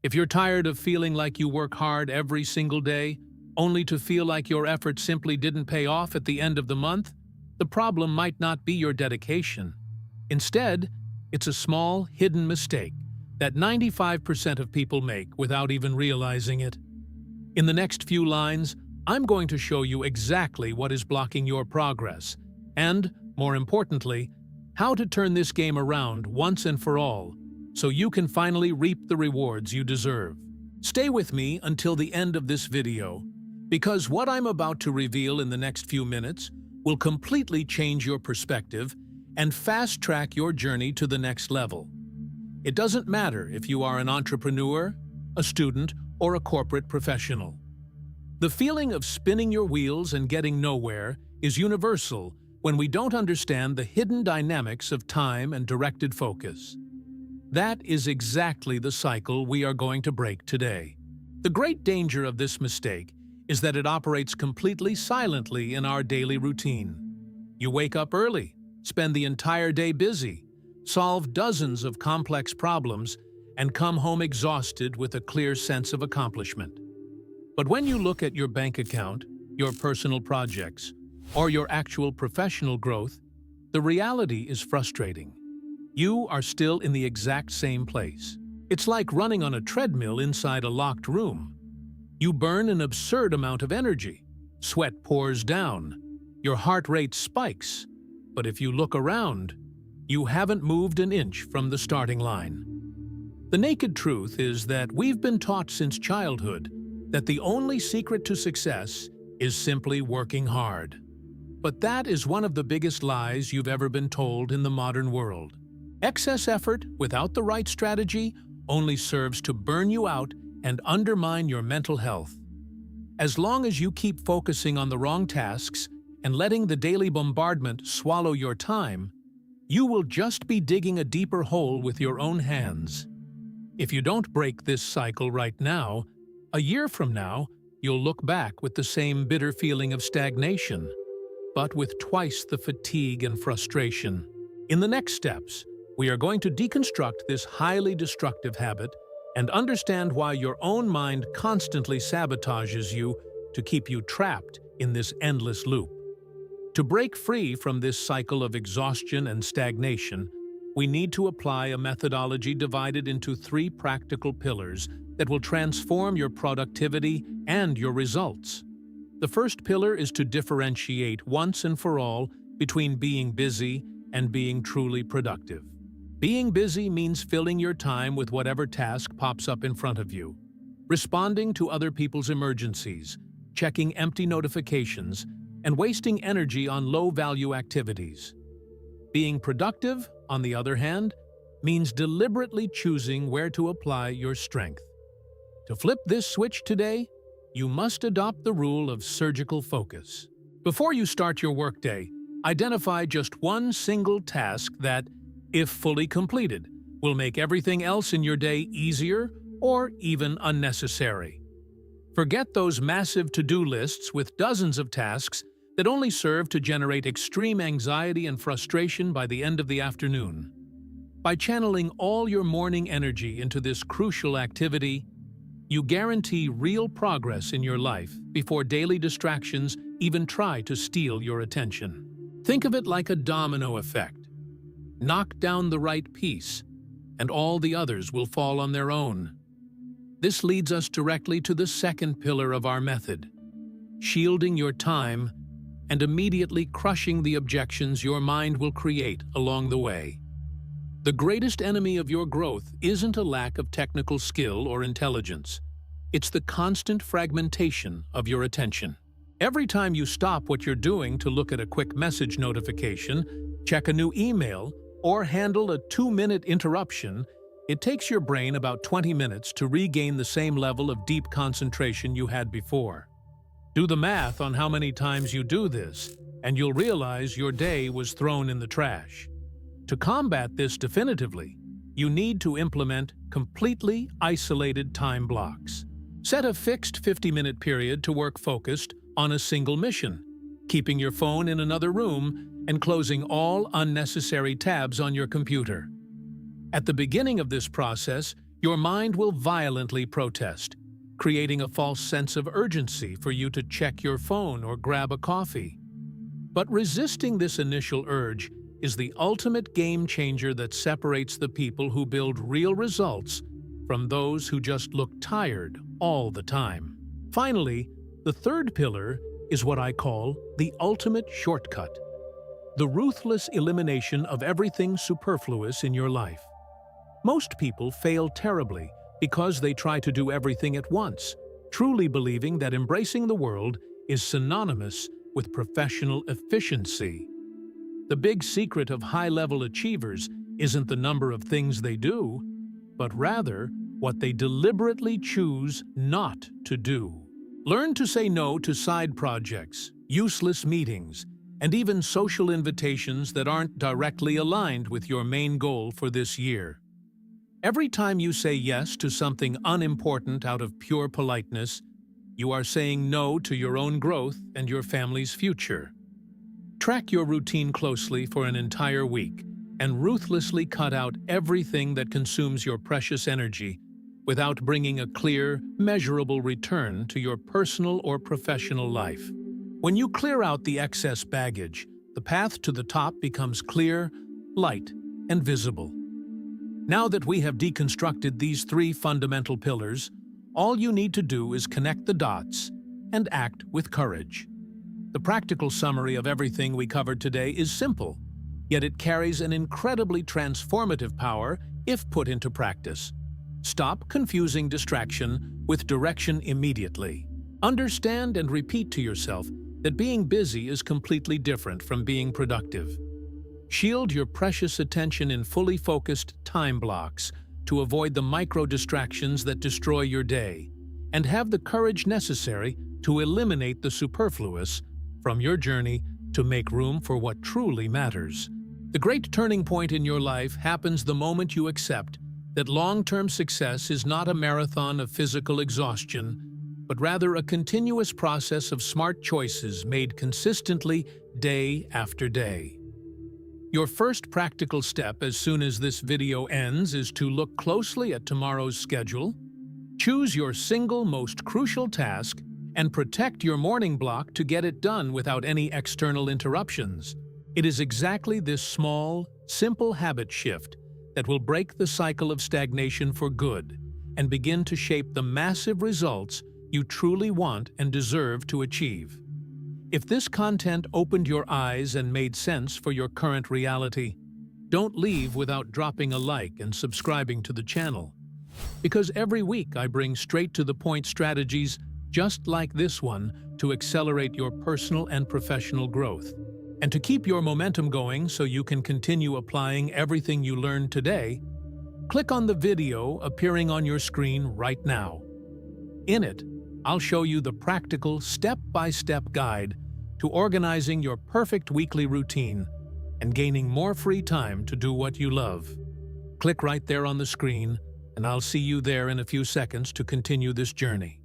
If you're tired of feeling like you work hard every single day, only to feel like your effort simply didn't pay off at the end of the month, the problem might not be your dedication. Instead, it's a small, hidden mistake that 95% of people make without even realizing it. In the next few lines, I'm going to show you exactly what is blocking your progress and, more importantly, how to turn this game around once and for all so you can finally reap the rewards you deserve. Stay with me until the end of this video, because what I'm about to reveal in the next few minutes will completely change your perspective and fast-track your journey to the next level. It doesn't matter if you are an entrepreneur, a student, or a corporate professional. The feeling of spinning your wheels and getting nowhere is universal when we don't understand the hidden dynamics of time and directed focus. That is exactly the cycle we are going to break today. The great danger of this mistake is that it operates completely silently in our daily routine. You wake up early, spend the entire day busy, solve dozens of complex problems, and come home exhausted with a clear sense of accomplishment. But when you look at your bank account, your personal projects, or your actual professional growth, the reality is frustrating. You are still in the exact same place. It's like running on a treadmill inside a locked room. You burn an absurd amount of energy. Sweat pours down. Your heart rate spikes. But if you look around, you haven't moved an inch from the starting line. The naked truth is that we've been taught since childhood that the only secret to success is simply working hard. But that is one of the biggest lies you've ever been told in the modern world. Excess effort without the right strategy only serves to burn you out and undermine your mental health. As long as you keep focusing on the wrong tasks and letting the daily bombardment swallow your time, you will just be digging a deeper hole with your own hands. If you don't break this cycle right now, a year from now, you'll look back with the same bitter feeling of stagnation, but with twice the fatigue and frustration. In the next steps, we are going to deconstruct this highly destructive habit and understand why your own mind constantly sabotages you to keep you trapped in this endless loop. To break free from this cycle of exhaustion and stagnation, we need to apply a methodology divided into 3 practical pillars that will transform your productivity and your results. The first pillar is to differentiate once and for all between being busy and being truly productive. Being busy means filling your time with whatever task pops up in front of you, responding to other people's emergencies, checking empty notifications, and wasting energy on low-value activities. Being productive, on the other hand, means deliberately choosing where to apply your strength. To flip this switch today, you must adopt the rule of surgical focus. Before you start your workday, identify just one single task that, if fully completed, will make everything else in your day easier or even unnecessary. Forget those massive to-do lists with dozens of tasks that only serve to generate extreme anxiety and frustration by the end of the afternoon. By channeling all your morning energy into this crucial activity, you guarantee real progress in your life before daily distractions even try to steal your attention. Think of it like a domino effect. Knock down the right piece, and all the others will fall on their own. This leads us directly to the second pillar of our method: shielding your time and immediately crushing the objections your mind will create along the way. The greatest enemy of your growth isn't a lack of technical skill or intelligence. It's the constant fragmentation of your attention. Every time you stop what you're doing to look at a quick message notification, check a new email, or handle a 2-minute interruption, it takes your brain about 20 minutes to regain the same level of deep concentration you had before. Do the math on how many times you do this, and you'll realize your day was thrown in the trash. To combat this definitively, you need to implement completely isolated time blocks. Set a fixed 50-minute period to work focused on a single mission, keeping your phone in another room and closing all unnecessary tabs on your computer. At the beginning of this process, Your mind will violently protest, creating a false sense of urgency for you to check your phone or grab a coffee. But resisting this initial urge is the ultimate game changer that separates the people who build real results from those who just look tired all the time. Finally, the third pillar is what I call the ultimate shortcut: the ruthless elimination of everything superfluous in your life. Most people fail terribly because they try to do everything at once, truly believing that embracing the world is synonymous with professional efficiency. The big secret of high-level achievers isn't the number of things they do, but rather what they deliberately choose not to do. Learn to say no to side projects, useless meetings, and even social invitations that aren't directly aligned with your main goal for this year. Every time you say yes to something unimportant out of pure politeness, you are saying no to your own growth and your family's future. Track your routine closely for an entire week and ruthlessly cut out everything that consumes your precious energy without bringing a clear, measurable return to your personal or professional life. When you clear out the excess baggage, the path to the top becomes clear, light, and visible. Now that we have deconstructed these three fundamental pillars, all you need to do is connect the dots and act with courage. The practical summary of everything we covered today is simple, yet it carries an incredibly transformative power if put into practice. Stop confusing distraction with direction immediately. Understand and repeat to yourself that being busy is completely different from being productive. Shield your precious attention in fully focused time blocks to avoid the micro-distractions that destroy your day, and have the courage necessary to eliminate the superfluous from your journey to make room for what truly matters. The great turning point in your life happens the moment you accept that long-term success is not a marathon of physical exhaustion, but rather a continuous process of smart choices made consistently day after day. Your first practical step as soon as this video ends is to look closely at tomorrow's schedule, choose your single most crucial task, and protect your morning block to get it done without any external interruptions. It is exactly this small, simple habit shift that will break the cycle of stagnation for good and begin to shape the massive results you truly want and deserve to achieve. If this content opened your eyes and made sense for your current reality, don't leave without dropping a like and subscribing to the channel. Because every week I bring straight-to-the-point strategies just like this one to accelerate your personal and professional growth. And to keep your momentum going so you can continue applying everything you learned today, click on the video appearing on your screen right now. In it, I'll show you the practical step-by-step guide to organizing your perfect weekly routine and gaining more free time to do what you love. Click right there on the screen, and I'll see you there in a few seconds to continue this journey.